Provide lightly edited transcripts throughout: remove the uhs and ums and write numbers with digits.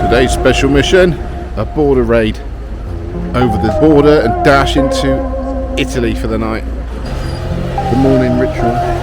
Today's special mission, a border raid over the border and dash into Italy for the night. The morning ritual.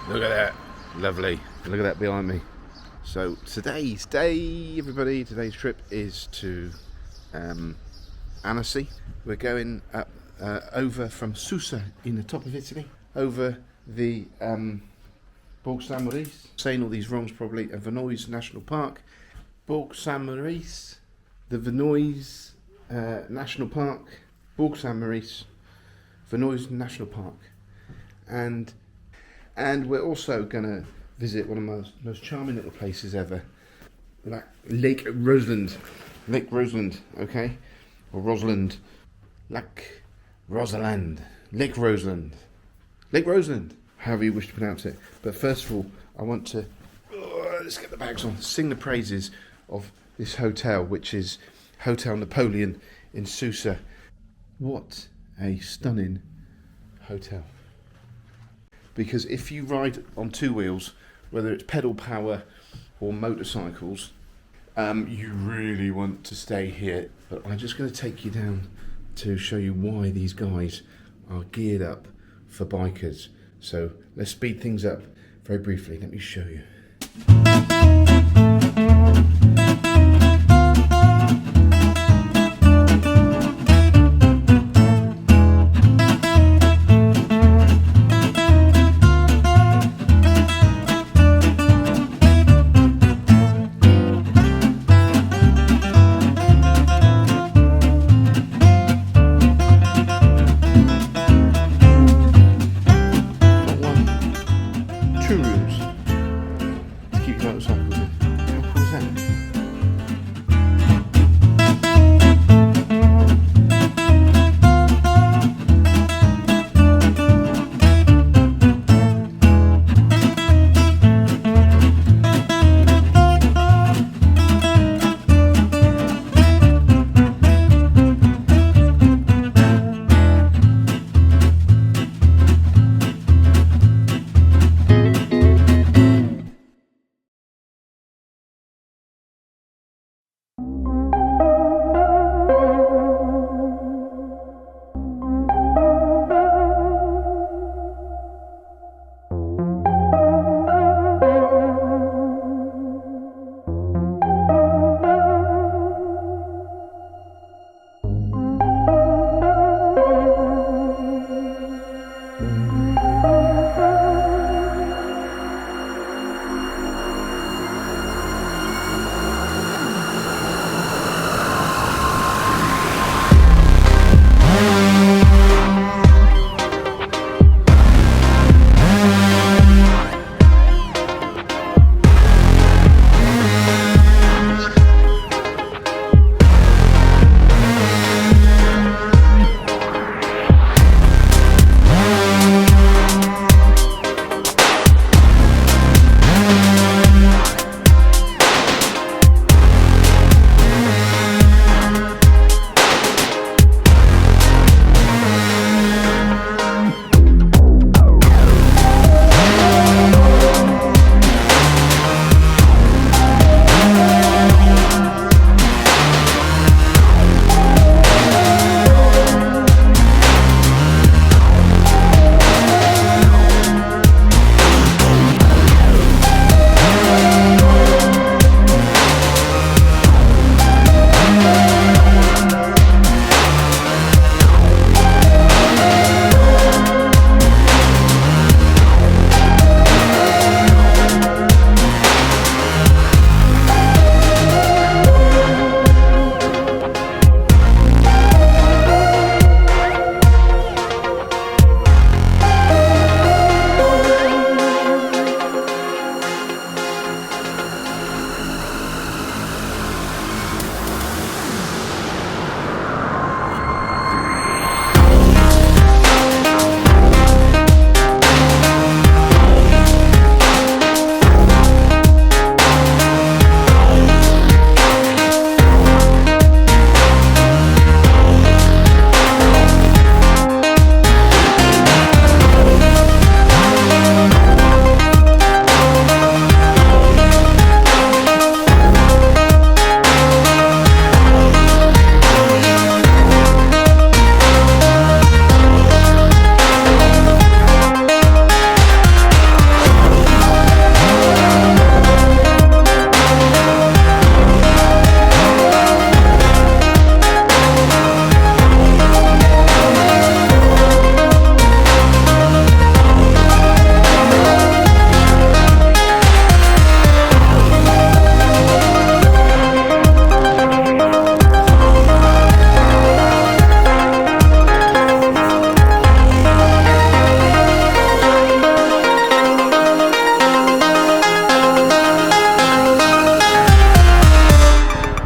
Look at that, lovely. Look at that behind me. So today's day, everybody, today's trip is to Annecy. We're going up over from Susa in the top of Italy, over the Borg Saint Maurice, saying all these wrongs probably, Vanoise National Park, Borg Saint Maurice, the Vanoise National Park, Borg Saint Maurice, Vanoise National Park, and we're also going to visit one of the most charming little places ever, like Lake Roseland, okay, or Rosalind, Lake Roseland, however you wish to pronounce it. But first of all, I want to, let's get the bags on, sing the praises of this hotel, which is Hotel Napoleon in Susa. What a stunning hotel. Because if you ride on two wheels, whether it's pedal power or motorcycles, you really want to stay here. But I'm just going to take you down to show you why these guys are geared up for bikers. So let's speed things up very briefly. Let me show you.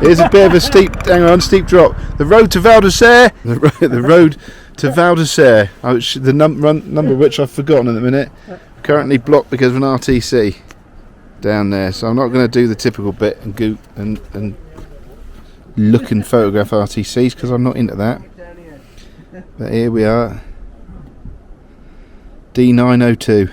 Here's a bit of a steep drop. The road to Val d'Isère. The road to Val d'Isère. The number which I've forgotten in a minute. Currently blocked because of an RTC down there. So I'm not going to do the typical bit and look and photograph RTCs because I'm not into that. But here we are. D902.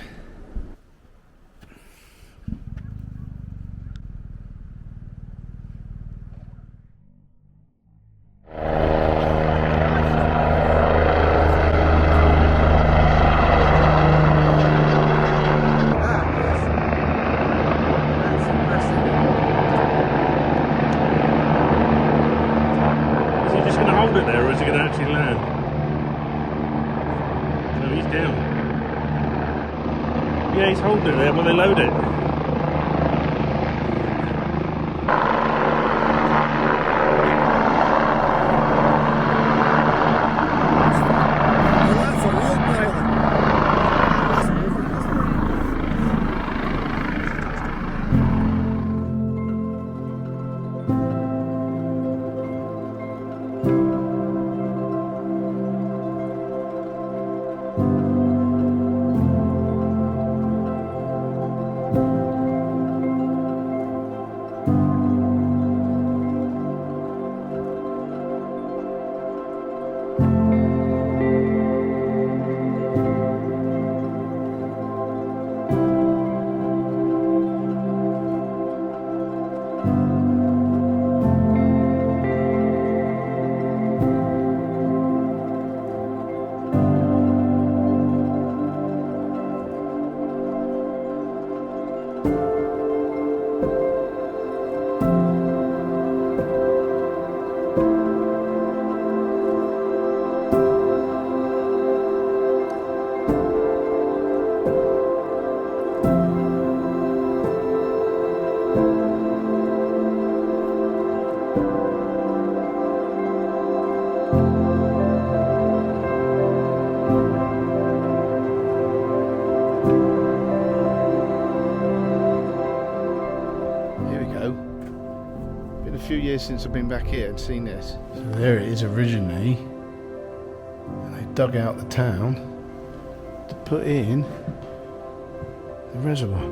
Yeah, he's holding it there when they load it. Since I've been back here and seen this. So there it is originally, and they dug out the town to put in the reservoir.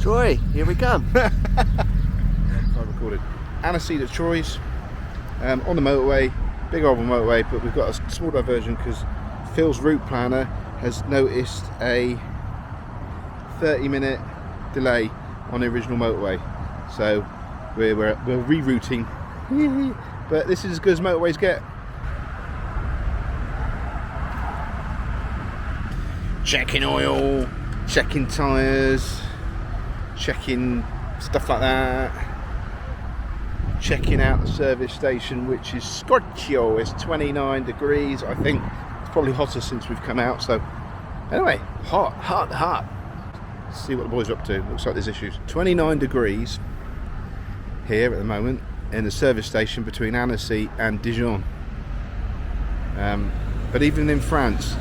Troy, here we come. I recorded. Annecy to Troyes, on the motorway, big old motorway, but we've got a small diversion because Phil's route planner has noticed a 30-minute delay on the original motorway, so we're rerouting. But this is as good as motorways get. Checking oil, checking tyres, checking stuff like that. Checking out the service station, which is Scorchio. It's 29 degrees. I think it's probably hotter since we've come out. So anyway, hot. Let's see what the boys are up to. Looks like there's issues. 29 degrees here at the moment in the service station between Annecy and Dijon. But even in France,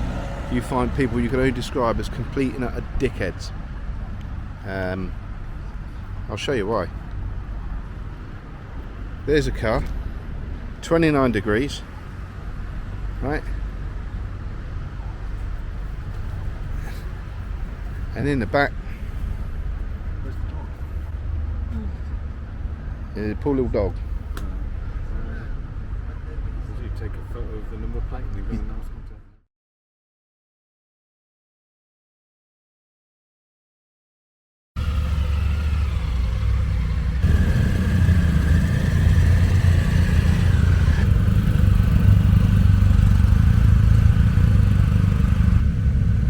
you find people you can only describe as complete and utter dickheads. I'll show you why. There's a car, 29 degrees, right? And in the back, a poor little dog. Did you take a photo of the number plate and you've got a nice contact?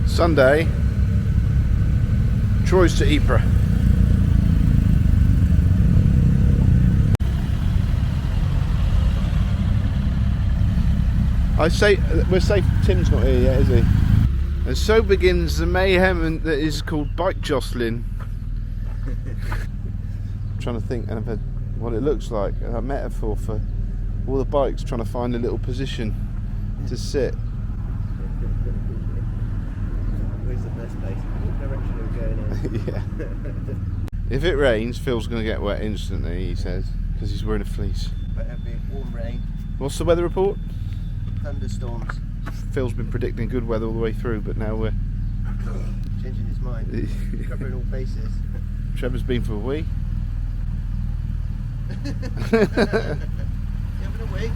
Sunday, Troyes to Ypres. I say we're safe. Tim's not here yet, is he? And so begins the mayhem that is called bike jostling. I'm trying to think of what it looks like. A metaphor for all the bikes trying to find a little position to sit. Where's the best place? What direction are we going in? Yeah. If it rains, Phil's going to get wet instantly, he says, because he's wearing a fleece. But it'll be warm rain, What's the weather report? thunderstorms. Phil's been predicting good weather all the way through, but now we're... Changing his mind. Covering all bases. Trevor's been for a wee. You having a wee?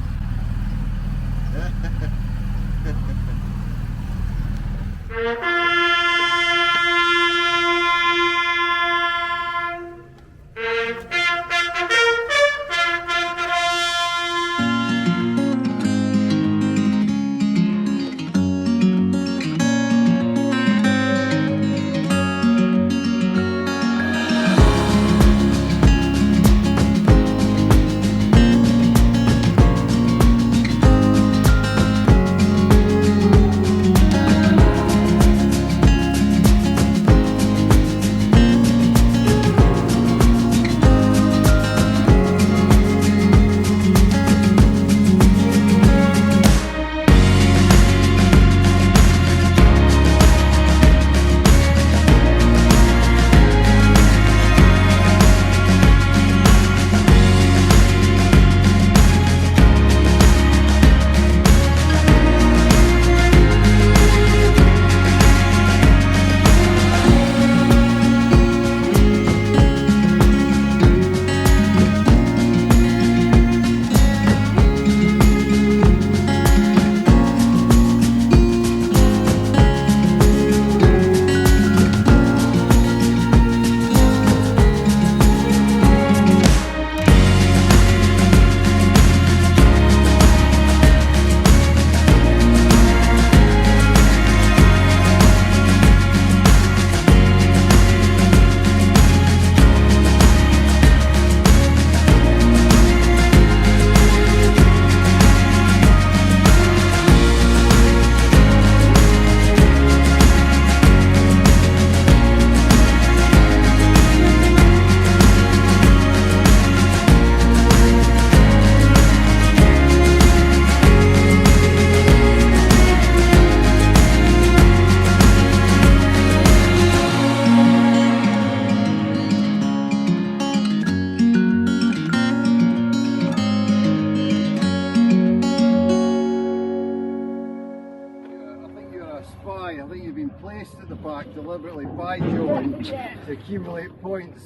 best at the park deliberately by Joan to accumulate points.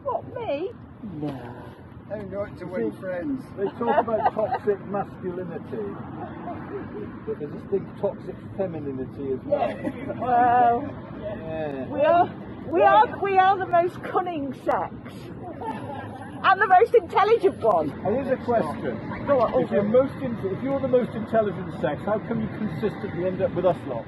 What, me? No. How not to win friends. They talk about toxic masculinity, but there's this big toxic femininity as well. Well, Yeah. we are the most cunning sex. And the most intelligent one. And here's a question. Go on, If you're the most intelligent sex, how come you consistently end up with us lot?